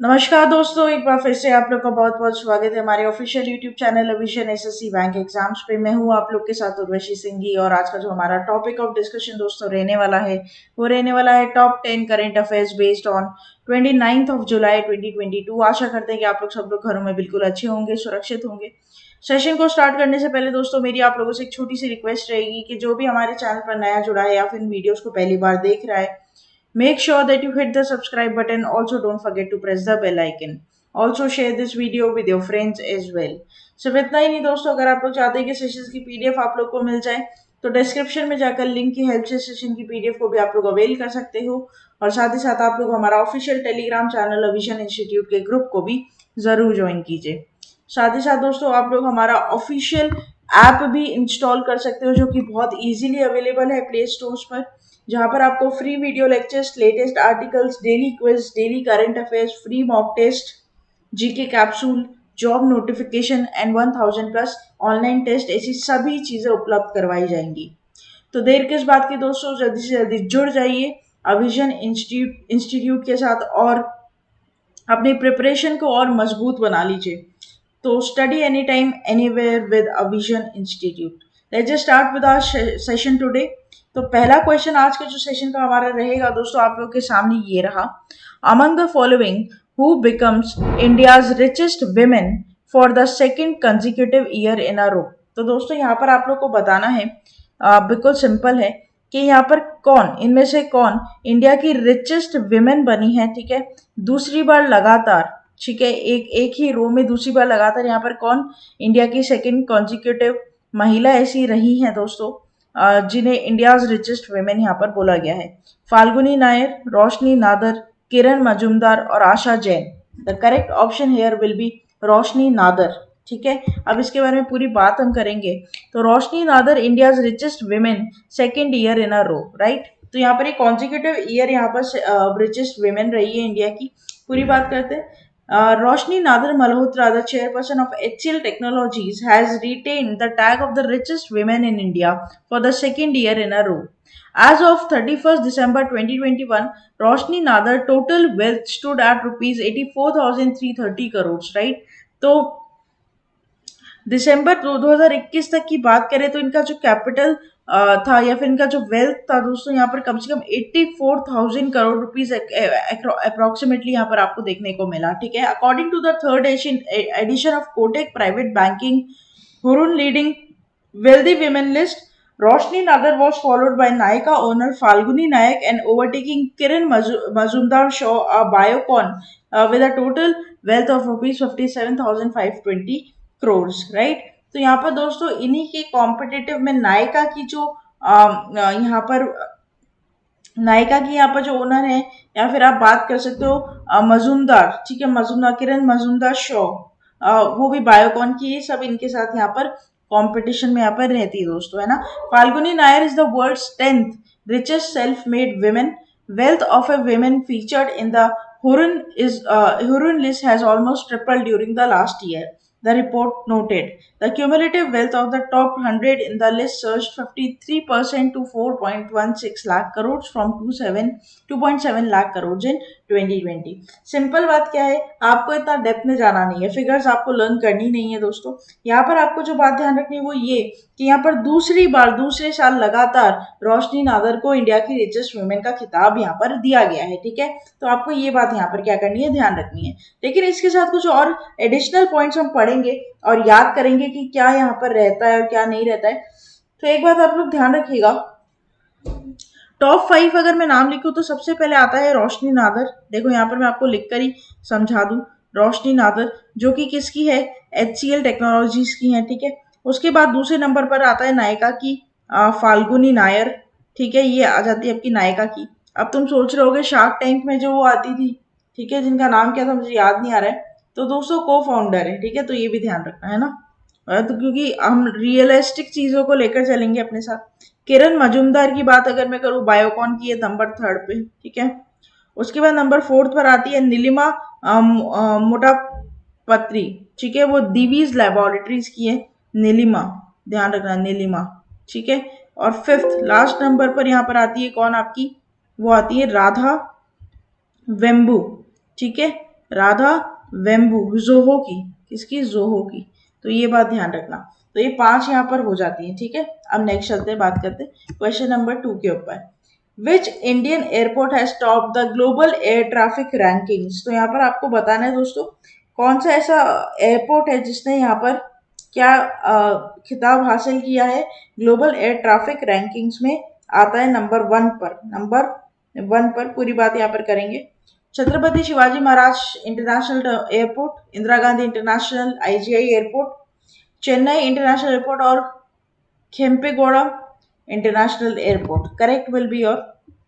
नमस्कार दोस्तों, एक बार फिर से आप लोग का बहुत बहुत स्वागत है हमारे ऑफिशियल यूट्यूब चैनल अविजन एसएससी बैंक एग्जाम्स पे। मैं हूँ आप लोग के साथ उर्वशी सिंघी और आज का जो हमारा टॉपिक ऑफ डिस्कशन दोस्तों रहने वाला है वो रहने वाला है top 10 current affairs based on 29 of July 2022। आशा करते हैं कि आप लोग सब लोग घरों में बिल्कुल अच्छे होंगे, सुरक्षित होंगे। सेशन को स्टार्ट करने से पहले दोस्तों मेरी आप लोगों से एक छोटी सी रिक्वेस्ट रहेगी कि जो भी हमारे चैनल पर नया जुड़ा है या फिर वीडियोस को पहली बार देख रहा है, make sure that you hit the subscribe button. Also, don't forget to press the bell icon. Also, share this video with your friends as well. सिर्फ इतना ही नहीं दोस्तों, अगर आप लोग चाहते हैं कि सेशन की पीडीएफ आप लोग को मिल जाए तो डिस्क्रिप्शन में जाकर लिंक की हेल्प से सेशन की पीडीएफ को भी आप लोग अवेल कर सकते हो। और साथ ही साथ आप लोग हमारा ऑफिशियल टेलीग्राम चैनल अविजन इंस्टीट्यूट के ग्रुप को भी जरूर ज्वाइन कीजिए। साथ ही साथ दोस्तों आप लोग हमारा ऑफिशियल ऐप भी इंस्टॉल कर सकते हो जो कि बहुत इजीली अवेलेबल है प्ले स्टोर्स पर, जहां पर आपको free video lectures, latest articles, daily quiz, daily current affairs, free mock test, GK capsule, job notification and 1000 plus online test, ऐसी सभी चीजें उपलब्ध करवाई जाएंगी। तो देर किस बात की दोस्तों, जल्दी से जल्दी जुड़ जाइए अविजन इंस्टीट्यूट के साथ और अपनी प्रिपरेशन को और मजबूत बना लीजिए। तो study any time anywhere with Avision institute. Let's just start with our session today. तो पहला क्वेश्चन आज के जो सेशन का हमारा रहेगा दोस्तों आप लोग के सामने ये रहा, among the following who becomes India's richest women for the second consecutive year in a row. तो दोस्तों यहाँ पर आप लोग को बताना है, बिल्कुल सिंपल है कि यहाँ पर कौन इनमें से कौन इंडिया की रिचेस्ट विमेन बनी है, ठीक है, दूसरी बार लगातार, ठीक है, एक ही रो में दूसरी बार लगातार यहाँ पर कौन इंडिया की सेकंड कॉन्जिक्यूटिव महिला ऐसी रही है दोस्तों जिन्हें इंडियाज रिचेस्ट विमेन यहाँ पर बोला गया है। फाल्गुनी नायर, रोशनी नादर, किरण मजूमदार और Asha Jain. The correct option here will be Roshni Nadar. ठीक है, अब इसके बारे में पूरी बात हम करेंगे। तो Roshni Nadar India's richest women second year in a row, right. तो यहाँ पर एक कॉन्जिक्यूटिव ईयर यहाँ पर रिचेस्ट विमेन रही है इंडिया की। पूरी बात करते हैं। Roshni Nadar Malhotra, the chairperson of HCL Technologies, has retained the tag of the richest women in India for the second year in a row. As of 31st December 2021, Roshni Nadar total wealth stood at rupees 84,330 crores, right? तो दिसंबर 2021 तक की बात करें तो इनका जो capital था या फिर इनका जो वेल्थ था दोस्तों यहाँ पर कम से कम 84,000 करोड़ रुपीज अप्रोक्सीमेटली यहाँ पर आपको देखने को मिला। ठीक है, according to the third edition of Kotak private banking Hurun leading wealthy women list, Roshni Nagar was followed by Nykaa owner Falguni Nayak and overtaking Kiran Mazumdar Shaw, a Biocon, with a total wealth of rupees 57,520 crores, right? तो यहाँ पर दोस्तों इन्हीं के competitive में नायका की जो यहाँ पर नायका की यहाँ पर जो ओनर है, या फिर आप बात कर सकते हो मजूमदार, ठीक है, मजूमदार किरण मजूमदार शो, वो भी बायोकॉन की, सब इनके साथ यहाँ पर कंपटीशन में यहाँ पर रहती है दोस्तों, है ना। Falguni Nayar is the world's 10th richest self made women. Wealth of a women featured in the Hurun list has almost tripled during the last year, the report noted. The cumulative wealth of the top 100 in the list surged 53% to 4.16 lakh crores from 2.7 lakh crores in 2020. Simple बात क्या है, आपको इतना depth में जाना नहीं है, figures आपको लर्न करनी नहीं है दोस्तों। यहाँ पर आपको जो बात ध्यान रखनी है वो ये कि यहाँ पर दूसरी बार दूसरे साल लगातार रोशनी नादर को इंडिया की रिचेस्ट वुमेन का खिताब यहाँ पर दिया गया है। ठीक है, तो आपको ये बात यहाँ पर क्या करनी है, ध्यान रखनी है। लेकिन इसके साथ कुछ और एडिशनल पॉइंट्स हम पढ़ेंगे और याद करेंगे कि क्या यहाँ पर रहता है और क्या नहीं रहता है। तो एक बात आप लोग ध्यान रखिएगा, टॉप 5 अगर मैं नाम लिखूं तो सबसे पहले आता है रोशनी नादर। देखो यहाँ पर मैं आपको लिखकर ही समझा दूं, रोशनी नादर जो कि किसकी है, HCL टेक्नोलॉजीज की है। ठीक है, उसके बाद दूसरे नंबर पर आता है नायका की फाल्गुनी नायर। ठीक है, ये आ जाती है आपकी नायका की। अब तुम सोच रहे होगे शार्क टैंक में जो वो आती थी, ठीक है, जिनका नाम क्या था मुझे याद नहीं आ रहा है, तो दोस्तों को फाउंडर है। ठीक है, तो ये भी ध्यान रखना है ना, तो क्योंकि हम रियलिस्टिक चीजों को लेकर चलेंगे अपने साथ। किरण मजूमदार की बात अगर मैं करूँ, बायोकॉन की है नंबर 3rd पे। ठीक है, उसके बाद नंबर 4th पर आती है नीलिमा मोटापत्री। ठीक है, वो दिवीज लेबोरेटरीज की है नीलिमा, ध्यान रखना नीलिमा। ठीक है, और 5th लास्ट नंबर पर यहाँ पर आती है कौन आपकी, वो आती है राधा वेम्बू। ठीक है, राधा वेम्बू, जोहो की, किसकी, जोहो की। तो ये बात ध्यान रखना। तो ये 5 यहाँ पर हो जाती है, ठीक है। अब नेक्स्ट चलते हैं, बात करते हैं क्वेश्चन नंबर 2 के ऊपर। Which Indian airport has top the global air traffic rankings. तो यहाँ पर आपको बताना है दोस्तों, कौन सा ऐसा एयरपोर्ट है जिसने यहाँ पर क्या खिताब हासिल किया है ग्लोबल एयर ट्रैफिक रैंकिंग्स में, आता है नंबर 1 पर। नंबर 1 पर पूरी बात यहाँ पर करेंगे। Chhatrapati Shivaji Maharaj international airport, Indira Gandhi international IGI airport, Chennai international airport और Kempegowda international airport. Correct will be your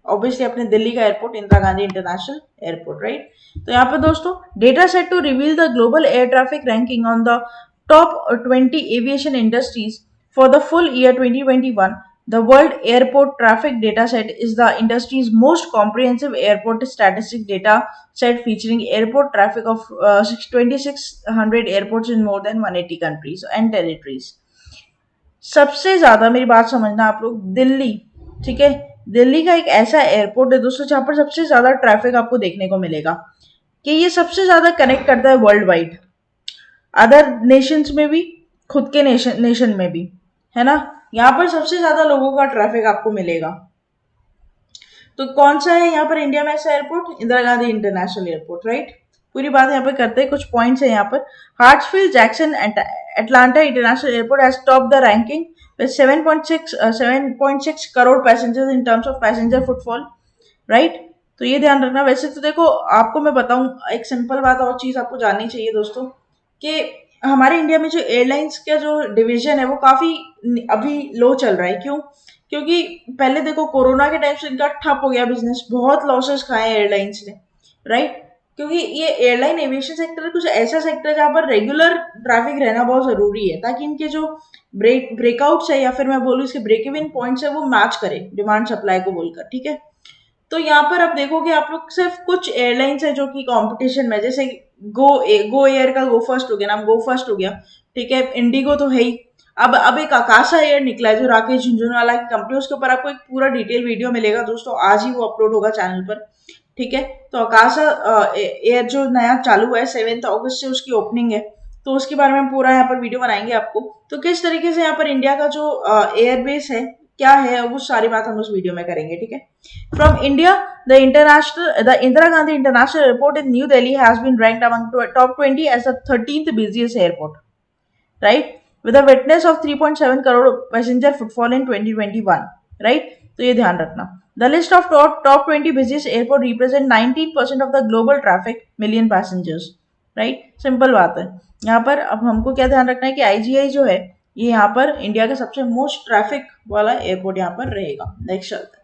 obviously अपने दिल्ली का airport Indira Gandhi international airport, right. तो यहाँ पे दोस्तों data set to reveal the global air traffic ranking on the top 20 aviation industries for the full year 2021. The World Airport Traffic Dataset is the industry's most comprehensive airport statistic data set featuring airport traffic of 2,600 airports in more than 180 countries and territories. सबसे ज्यादा मेरी बात समझना आप लोग, दिल्ली, ठीक है। दिल्ली का एक ऐसा एयरपोर्ट है दोस्तों जहां पर सबसे ज्यादा ट्रैफिक आपको देखने को मिलेगा, कि ये सबसे ज्यादा कनेक्ट करता है वर्ल्ड वाइड, अदर नेशंस में भी, खुद के नेशन में भी, है ना। यहाँ पर सबसे ज्यादा लोगों का ट्रैफिक आपको मिलेगा। तो कौन सा है यहाँ पर इंडिया में ऐसा airport, Indira Gandhi international airport, right. पूरी बात यहाँ पे करते हैं, कुछ पॉइंट्स है यहाँ पर। Hartsfield Jackson Atlanta international airport has top the ranking with 7.6 crore passengers in terms of passenger footfall, right. तो ये ध्यान रखना। वैसे तो देखो आपको मैं बताऊं एक सिंपल बात और चीज आपको जाननी चाहिए दोस्तों, कि हमारे इंडिया में जो एयरलाइंस का जो डिवीजन है वो काफी अभी लो चल रहा है। क्यों? क्योंकि पहले देखो कोरोना के टाइम से इनका ठप हो गया बिजनेस, बहुत लॉसेस खाए एयरलाइंस ने, राइट। क्योंकि ये एयरलाइन एविएशन सेक्टर कुछ ऐसा सेक्टर है जहाँ पर रेगुलर ट्रैफिक रहना बहुत जरूरी है, ताकि इनके जो ब्रेकआउट्स है या फिर मैं बोलूँ इसके ब्रेक इवन पॉइंट्स है वो मैच करे डिमांड सप्लाई को बोलकर, ठीक है। तो यहाँ पर आप देखोगे आप लोग सिर्फ कुछ एयरलाइंस है जो कि कंपटीशन में, जैसे गो एयर का गो फर्स्ट हो गया, नाम गो फर्स्ट हो गया, ठीक है। इंडिगो तो है ही। अब एक आकाशा एयर निकला है जो राकेश झुंझुनवाला की कंपनी, उसके ऊपर आपको एक पूरा डिटेल वीडियो मिलेगा दोस्तों, आज ही वो अपलोड होगा चैनल पर, ठीक है। तो आकाशा एयर जो नया चालू हुआ है 7 अगस्त से उसकी ओपनिंग है, तो उसके बारे में पूरा यहाँ पर वीडियो बनाएंगे आपको। तो किस तरीके से यहाँ पर इंडिया का जो एयरबेस है क्या है, वो सारी बात हम उस वीडियो में करेंगे, ठीक है। From India, the Indira Gandhi International Airport in New Delhi has been ranked among top 20 as the 13th busiest airport, right? With a witness of 3.7 crore passenger footfall in 2021, right? तो ये ध्यान रखना। The list of top 20 busiest airport represent 19% of the global traffic, million passengers, right? Simple बात है। यहाँ पर अब हमको क्या ध्यान रखना है कि आईजीआई जो है ये यहाँ पर इंडिया का सबसे मोस्ट ट्रैफिक वाला एयरपोर्ट यहाँ पर रहेगा। नेक्स्ट चलते हैं।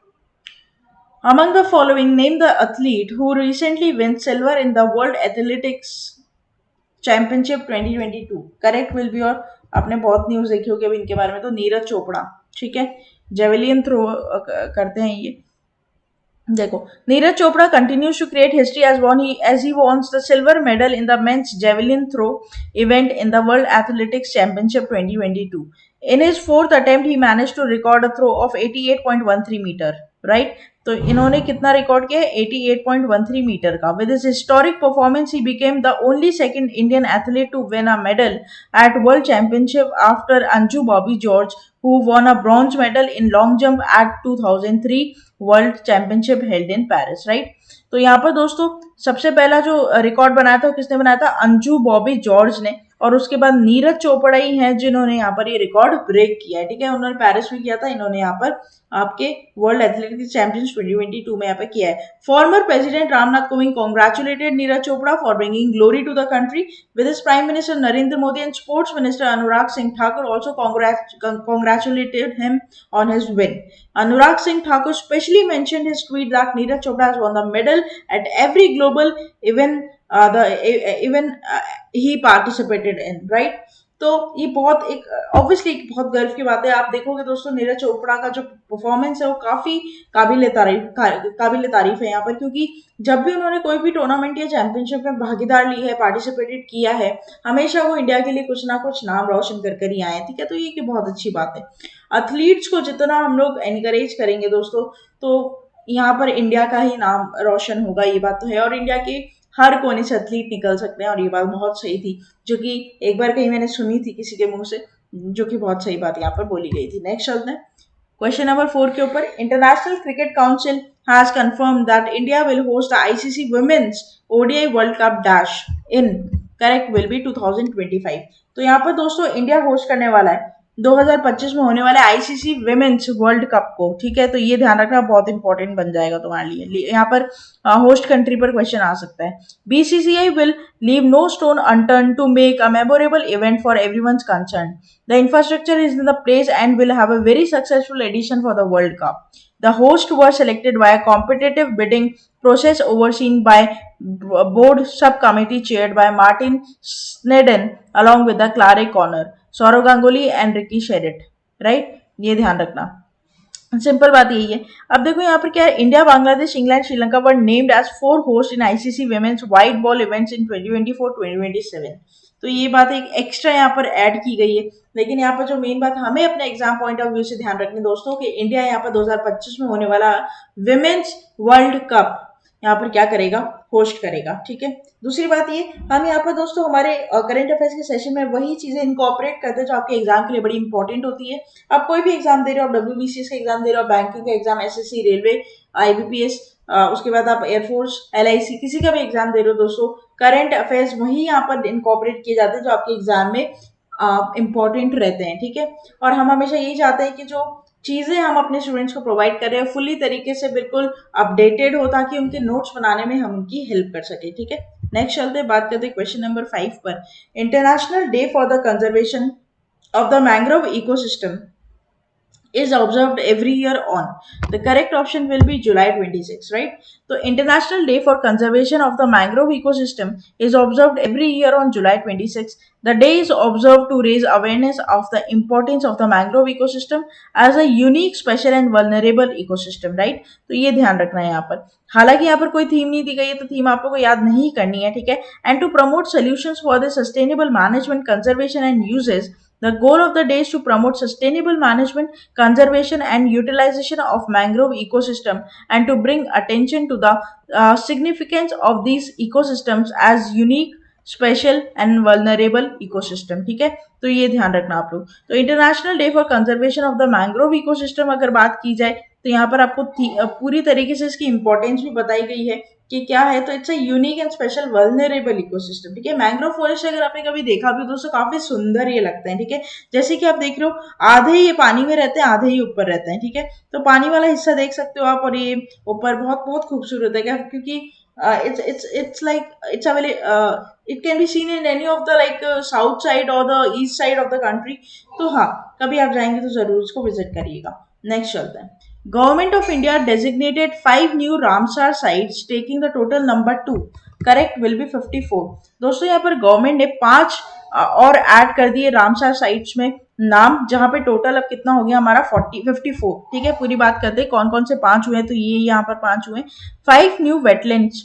Among the following, name the athlete who recently won silver in the World Athletics Championship 2022. Correct will be, और आपने बहुत न्यूज देखी होगी अभी इनके बारे में, तो नीरज चोपड़ा, ठीक है। जेवलिन थ्रो करते हैं ये। देखो Neeraj Chopra continues to create history as he won the silver medal in the men's javelin throw event in the World Athletics Championship 2022. In his fourth attempt, he managed to record a throw of 88.13 meter, right? तो इन्होंने कितना record किया है, 88.13 metre का। With his historic performance, he became the only second Indian athlete to win a medal at World Championship after Anju Bobby George, who won a bronze medal in long jump at 2003 world championship held in Paris, right. तो यहाँ पर दोस्तों सबसे पहला जो record बनाया था किसने बनाया था, अंजू बॉबी जॉर्ज ने, और उसके बाद नीरज चोपड़ा ही हैं जिन्होंने यहाँ पर ये रिकॉर्ड ब्रेक किया है, ठीक है। उन्होंने पेरिस में किया था, इन्होंने यहाँ पर आपके वर्ल्ड एथलेटिक्स चैंपियंस 2022 में यहाँ पे किया है। Former president Ramnath Kovind congratulated Neeraj Chopra for bringing glory to the country with his prime minister Narendra Modi and sports minister Anurag Singh Thakur also congratulated him on his win. Anurag Singh Thakur specially mentioned his tweet that Neeraj Chopra has won the medal at every global event he participated in, right? तो ये बहुत एक obviously बहुत गर्व की बात है। आप देखोगे दोस्तों नीरज चोपड़ा का जो परफॉर्मेंस है वो काफी काबिल तारीफ है यहाँ पर, क्योंकि जब भी उन्होंने कोई भी टूर्नामेंट या चैंपियनशिप में भागीदार ली है, पार्टिसिपेटेड किया है, हमेशा वो इंडिया के लिए कुछ ना कुछ नाम रोशन कर ही आए हैं, ठीक है। तो ये की बहुत अच्छी बात है। एथलीट्स को जितना हम लोग एनकरेज करेंगे दोस्तों, तो यहाँ पर इंडिया का ही नाम रोशन होगा, ये बात तो है। और इंडिया के हर कोने से एथलीट निकल सकते हैं, और ये बात बहुत सही थी, जो कि एक बार कहीं मैंने सुनी थी किसी के मुंह से, जो कि बहुत सही बात यहाँ पर बोली गई थी। नेक्स्ट चलते हैं क्वेश्चन नंबर 4 के ऊपर। International Cricket Council has confirm that India will host the ICC women's ODI World Cup dash in correct will be 2025। तो यहाँ पर दोस्तों इंडिया होस्ट करने वाला है 2025 में होने वाले आईसीसी विमेन्स वर्ल्ड कप को, ठीक है। तो ये ध्यान रखना बहुत इंपॉर्टेंट बन जाएगा तुम्हारे लिए। यहाँ पर होस्ट कंट्री पर क्वेश्चन आ सकता है। BCCI will leave no stone unturned to make a memorable event for everyone's concerned. The infrastructure is in the place and will have a very successful edition for the World Cup. The host was selected by a competitive bidding process overseen by board subcommittee chaired by Martin Snedden along with the Clare Connor, Sourav Ganguly and Ricky Skerritt, right. ये ध्यान रखना, simple बात यही है। अब देखो यहाँ पर क्या है, India, Bangladesh, England, Sri Lanka were named as 4 host in ICC women's white ball events in 2024-2027। तो ये बात एक एक्स्ट्रा यहाँ पर ऐड की गई है। लेकिन यहाँ पर जो मेन बात हमें अपने एग्जाम पॉइंट ऑफ व्यू से ध्यान रखनी दोस्तों, कि इंडिया यहाँ पर 2025 में होने वाला विमेन्स वर्ल्ड कप यहाँ पर क्या करेगा, होस्ट करेगा, ठीक है। दूसरी बात ये, हम यहाँ पर दोस्तों हमारे करंट अफेयर्स के सेशन में वही चीजें इनकॉर्पोरेट करते हैं जो आपके एग्जाम के लिए बड़ी इंपॉर्टेंट होती है। आप कोई भी एग्जाम दे रहे हो, आप डब्ल्यूबीसीएस का एग्जाम दे रहे हो, बैंकिंग का एग्जाम, एसएससी, रेलवे, आईबीपीएस, उसके बाद आप एयरफोर्स, एलआईसी, किसी का भी एग्जाम दे रहे हो दोस्तों, करंट अफेयर्स वही यहाँ पर इनकॉर्पोरेट किए जाते हैं जो आपके एग्जाम में इंपॉर्टेंट रहते हैं, ठीक है। और हम हमेशा यही चाहते हैं कि जो चीजें हम अपने स्टूडेंट्स को प्रोवाइड कर रहे हैं फुल्ली तरीके से बिल्कुल अपडेटेड हो, ताकि उनके नोट्स बनाने में हम उनकी हेल्प कर सके, ठीक है। नेक्स्ट चलते हैं, बात करते हैं क्वेश्चन नंबर 5 पर। International day for the conservation of the mangrove ecosystem is observed every year on. The correct option will be July 26, right? So International Day for Conservation of the Mangrove Ecosystem is observed every year on July 26. The day is observed to raise awareness of the importance of the mangrove ecosystem as a unique, special and vulnerable ecosystem, right? तो ये ध्यान रखना है यहाँ पर। हालांकि यहाँ पर कोई थीम नहीं दी गई है, तो थीम आप लोगों को याद नहीं करनी है, ठीक है। And to promote solutions for the sustainable management, conservation and uses, the goal of the day is to promote sustainable management, conservation and utilization of mangrove ecosystem and to bring attention to the significance of these ecosystems as unique, special and vulnerable ecosystem, ठीक है। तो ये ध्यान रखना आप लोग। तो international day for conservation of the mangrove ecosystem अगर बात की जाए, तो यहाँ पर आपको पूरी तरीके से इसकी इंपॉर्टेंस भी बताई गई है कि क्या है। तो it's a unique and special vulnerable ecosystem, ठीक है। मैंग्रोव फॉरेस्ट अगर आपने कभी देखा भी दोस्तों, काफी सुंदर ये लगते हैं, ठीक है। जैसे कि आप देख रहे हो, आधे ये पानी में रहते हैं, आधे ही ऊपर रहते हैं, ठीक है। तो पानी वाला हिस्सा देख सकते हो आप, और ये ऊपर बहुत बहुत खूबसूरत है, क्योंकि it's like it's a very it can be seen in any of the like south side or the east side of the country. तो हाँ, कभी आप जाएंगे तो जरूर इसको विजिट करिएगा। नेक्स्ट चलते हैं। Government of India designated 5 new Ramsar sites taking the total number 2, correct will B 54। दोस्तों यहाँ पर गवर्नमेंट ने 5 और ऐड कर दिए रामसर साइट्स में नाम, जहां पे टोटल अब कितना हो गया हमारा 54, ठीक है। पूरी बात करते हैं कौन कौन से 5 हुए, तो ये यहाँ पर 5 हुए। 5 new wetlands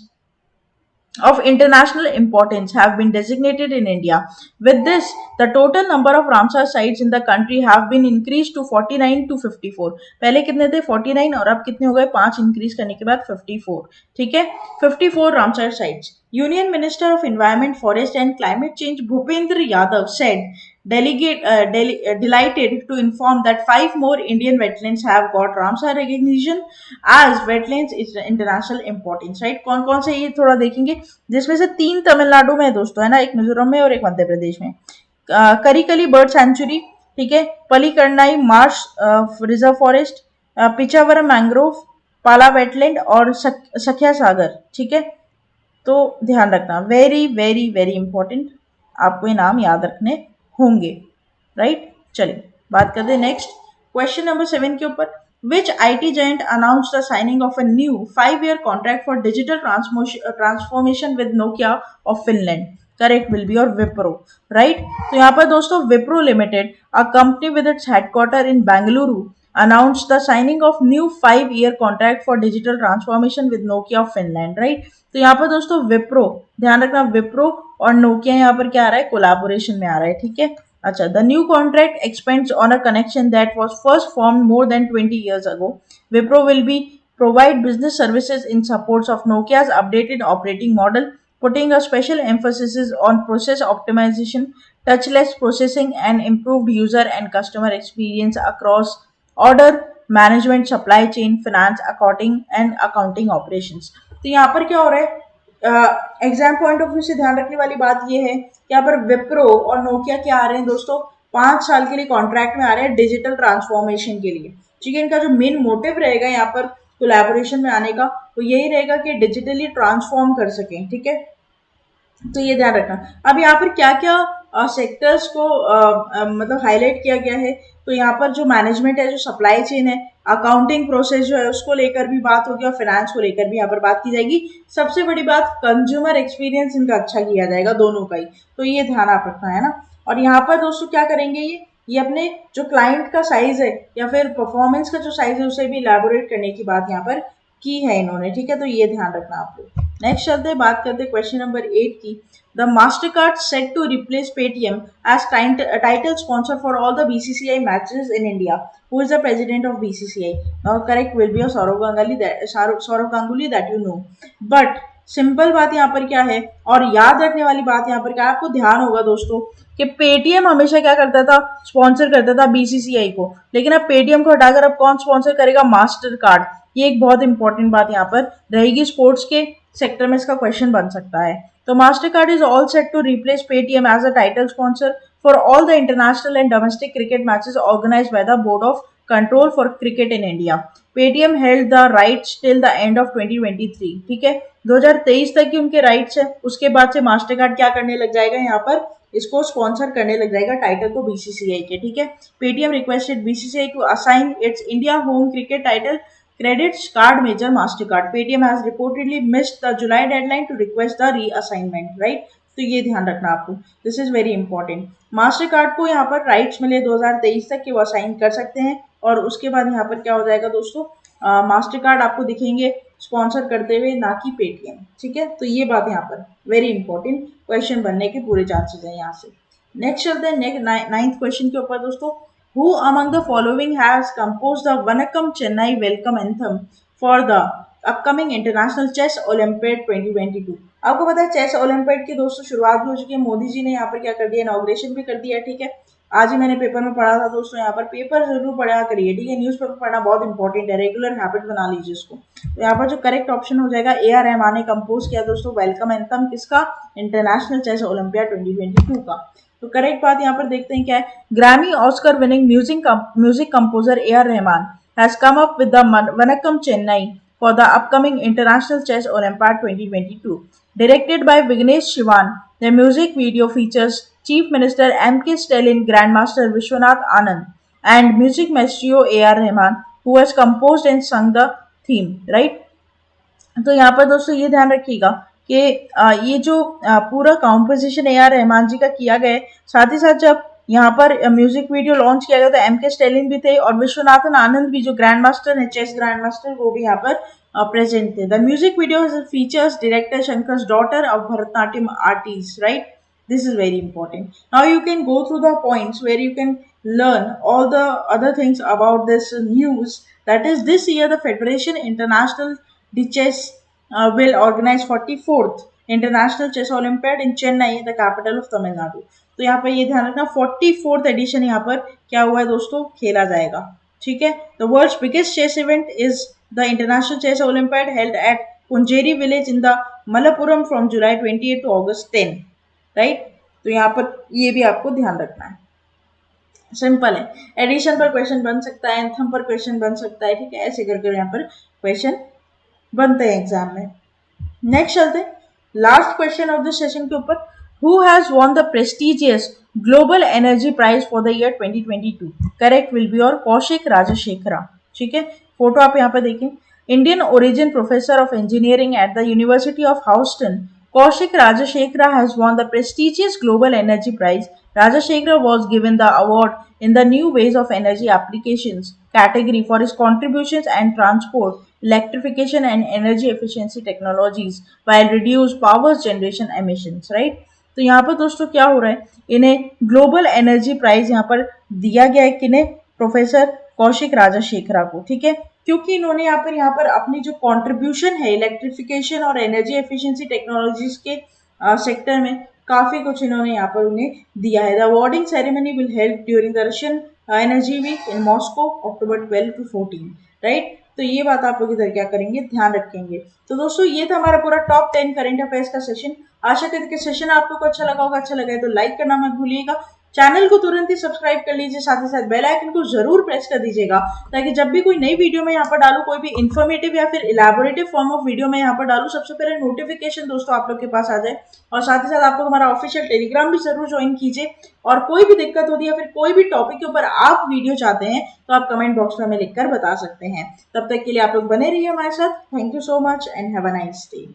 of international importance have been designated in India. With this, the total number of Ramsar sites in the country have been increased to 49 to 54. पहले कितने थे 49 और अब कितने हो गए 5 इंक्रीज करने के बाद 54, ठीक है। 54 Ramsar sites. Union Minister of Environment, Forest and Climate Change Bhupendra Yadav said delighted to inform that 5 more Indian wetlands have got Ramsar recognition as wetlands is international importance, right? कौन कौन से ये थोड़ा देखेंगे, जिसमें से 3 तमिलनाडु में है दोस्तों, है ना, एक मिजोरम में और एक मध्य प्रदेश में। करिकली बर्ड सेंचुरी, ठीक है, Pallikaranai marsh reserve forest, Pichavaram mangrove, Pala wetland और सखिया सागर, ठीक है। तो ध्यान रखना, वेरी वेरी वेरी इंपॉर्टेंट, आपको ये नाम याद रखने होंगे, राइट। चलिए बात करते हैं नेक्स्ट क्वेश्चन नंबर 7 के ऊपर। Which IT giant announced the signing of a new 5-year contract for digital transformation with Nokia of Finland? Correct will be your Wipro, right? तो यहाँ पर दोस्तों Wipro Limited, a company with its headquarter in Bangalore, announced the signing of new 5-year contract for digital transformation with Nokia of Finland, right? तो यहाँ पर दोस्तों Wipro, ध्यान रखना Wipro और Nokia यहाँ पर क्या आ रहा है, कोलैबोरेशन में आ रहा है, ठीक है। अच्छा, the new contract expands on a connection that was first formed more than 20 years ago. Wipro will be provide business services in supports of Nokia's updated operating model, putting a special emphasis on process optimization, touchless processing, and improved user and customer experience across order management, supply chain, finance, accounting operations. तो यहाँ पर क्या हो रहा है, exam point of view से ध्यान रखने वाली बात ये है कि यहाँ पर विप्रो और नोकिया क्या आ रहे हैं दोस्तों, 5 साल के लिए कॉन्ट्रैक्ट में आ रहे हैं डिजिटल ट्रांसफॉर्मेशन के लिए। ठीक है, इनका जो मेन मोटिव रहेगा यहाँ पर कोलैबोरेशन में आने का वो यही रहेगा कि डिजिटली ट्रांसफॉर्म कर सकें। ठीक है, तो ये ध्यान रखना। अब यहाँ पर क्या क्या सेक्टर्स को मतलब हाईलाइट किया गया है, तो यहाँ पर जो मैनेजमेंट है, जो सप्लाई चेन है, अकाउंटिंग प्रोसेस जो है उसको लेकर भी बात होगी और फाइनेंस को लेकर भी यहाँ पर बात की जाएगी। सबसे बड़ी बात, कंज्यूमर एक्सपीरियंस इनका अच्छा किया जाएगा दोनों का ही, तो ये ध्यान आप रखना है ना। और यहाँ पर दोस्तों क्या करेंगे, ये अपने जो क्लाइंट का साइज है या फिर परफॉर्मेंस का जो साइज है उसे भी इलैबोरेट करने की बात यहाँ पर की है इन्होंने। ठीक है, तो ये ध्यान रखना आप लोग। नेक्स्ट चलते हैं, बात करते हैं क्वेश्चन नंबर 8 की। The Mastercard set to replace Paytm as title sponsor for all the BCCI matches in India. Who is the president of BCCI? Correct will be Sourav Ganguly that you know. But simple बात यहाँ पर क्या है, और याद रखने वाली बात यहाँ पर क्या, आपको ध्यान होगा दोस्तों कि पेटीएम हमेशा क्या करता था, स्पॉन्सर करता था बीसीसीआई को, लेकिन अब पेटीएम को हटाकर अब कौन स्पॉन्सर करेगा, मास्टर कार्ड। ये एक बहुत इंपॉर्टेंट बात यहाँ पर रहेगी, स्पोर्ट्स के सेक्टर में इसका क्वेश्चन बन सकता है। तो Mastercard is all set to replace Paytm as a title sponsor for all the international and domestic cricket matches organised by the Board of Control for Cricket in India. Paytm held the rights till the end of 2023। ठीक है, 2023 तक की उनके rights है, उसके बाद से master card क्या करने लग जाएगा, यहाँ पर इसको स्पॉन्सर करने लग जाएगा टाइटल को बीसीसीआई के। ठीक है, Paytm requested BCCI to assign its India home cricket title credits card major mastercard. Paytm has reportedly missed the July deadline to request the reassignment, right? तो ये ध्यान रखना आपको, this is very important. Master card को यहाँ पर rights मिले 2023 तक कि वो असाइन कर सकते हैं, और उसके बाद यहाँ पर क्या हो जाएगा दोस्तों, मास्टर कार्ड आपको दिखेंगे स्पॉन्सर करते हुए, ना कि पेटीएम। ठीक है, तो ये बात यहाँ पर वेरी इंपॉर्टेंट, क्वेश्चन बनने के पूरे चांसेस हैं यहाँ से। नेक्स्ट चलते हैं नेक्स्ट 9th क्वेश्चन के ऊपर दोस्तों। Who among the following has composed the Vanakkam Chennai welcome anthem for the upcoming International Chess Olympiad 2022? आपको पता है चेस ओलंपियाड की दोस्तों शुरुआत भी हो चुकी है, मोदी जी ने यहाँ पर क्या कर दिया, इनॉग्रेशन भी कर दिया। ठीक है, आज ही मैंने पेपर में पढ़ा था दोस्तों, यहाँ पर पेपर जरूर पढ़ा करिए। ठीक है, न्यूज़पेपर पढ़ना बहुत इंपॉर्टेंट है, रेगुलर हैबिट बना लीजिए इसको। तो यहाँ पर जो करेक्ट ऑप्शन हो जाएगा, ए आर रहमान ने कंपोज किया दोस्तों वेलकम एंथम, किसका, इंटरनेशनल चेस ओलंपियाड 2022 का। तो करेक्ट बात यहाँ पर देखते हैं क्या है, Grammy Oscar winning music composer A R Rahman has come up with the Vanakkam Chennai for the upcoming International Chess Olympiad 2022. Directed by Vignesh Shivan, the music video features Chief Minister M.K. Stalin, Grandmaster Vishwanath Anand, and music maestro A.R. Rahman, who has composed and sung the theme. Right? तो यहाँ पर दोस्तों ये ध्यान रखिएगा कि ये जो पूरा कॉम्पोजिशन ए आर रहमान जी का किया गया है, साथ ही साथ जब यहाँ पर म्यूजिक वीडियो लॉन्च किया गया तो एम के स्टेलिन भी थे और विश्वनाथन आनंद भी, जो ग्रैंड मास्टर है, चेस ग्रैंड मास्टर, वो भी यहाँ पर प्रेजेंट थे। The music video features director Shankar daughter of Bharatanatyam artist, right? This is very important. Now you can go through the points where you can learn all the other things about this news. That is, this year the Federation International de Chess will organize 44th International Chess Olympiad in Chennai, the capital of Tamil Nadu. तो यहाँ पर ये ध्यान रखना 44th addition यहाँ पर क्या हुआ है दोस्तों, खेला जाएगा। ठीक है, the world's biggest chess event is the international chess olympiad held at Poonjeri village in the Mamallapuram from July 28 to August 10, right? तो यहाँ पर ये भी आपको ध्यान रखना है। सिंपल है, एडिशन पर क्वेश्चन बन सकता है, एंथम पर क्वेश्चन बन सकता है। ठीक है, ऐसे करके यहाँ पर क्वेश्चन बनते हैं एग्जाम में। नेक्स्ट चलते हैं last question of this session के ऊपर। Who has won the prestigious Global Energy Prize for the year 2022? Correct will be your Kaushik Rajasekhara. ठीक है, फोटो आप यहाँ पर देखें। Indian origin professor of engineering at the University of Houston, Kaushik Rajasekhara has won the prestigious Global Energy Prize. Rajasekhara was given the award in the New Ways of Energy Applications category for his contributions and transport, electrification and energy efficiency technologies while reduce power generation emissions, right? तो यहाँ पर दोस्तों क्या हो रहा है, इन्हें global energy prize यहाँ पर दिया गया है, किन्हें, प्रोफेसर कौशिक राजाशेखरा को। ठीक है, क्योंकि इन्होंने यहाँ पर अपनी जो कंट्रीब्यूशन है इलेक्ट्रिफिकेशन और एनर्जी एफिशिएंसी टेक्नोलॉजीज के सेक्टर में काफ़ी कुछ इन्होंने यहाँ पर उन्हें दिया है। The awarding ceremony will help during the Russian Energy Week in Moscow October 12 to 14, right. तो ये बात आप लोग इधर क्या करेंगे, ध्यान रखेंगे। तो दोस्तों ये था हमारा पूरा टॉप 10 करंट अफेयर्स का सेशन। आशा करते कि सेशन आप लोग को अच्छा लगा होगा। अच्छा लगा है तो लाइक करना मत भूलिएगा। चैनल को तुरंत ही सब्सक्राइब कर लीजिए, साथ ही साथ बेल आइकन को जरूर प्रेस कर दीजिएगा, ताकि जब भी कोई नई वीडियो में यहाँ पर डालू, कोई भी इन्फॉर्मेटिव या फिर इलेबोरेटिव फॉर्म ऑफ वीडियो में यहाँ पर डालू, सबसे पहले नोटिफिकेशन दोस्तों आप लोग के पास आ जाए। और साथ ही साथ आप लोग हमारा ऑफिशियल टेलीग्राम भी जरूर ज्वाइन कीजिए। और कोई भी दिक्कत होती है या फिर कोई भी टॉपिक के ऊपर आप वीडियो चाहते हैं तो आप कमेंट बॉक्स में हमें लिखकर बता सकते हैं। तब तक के लिए आप लोग बने रहिए हमारे साथ। Thank you so much and have a nice day.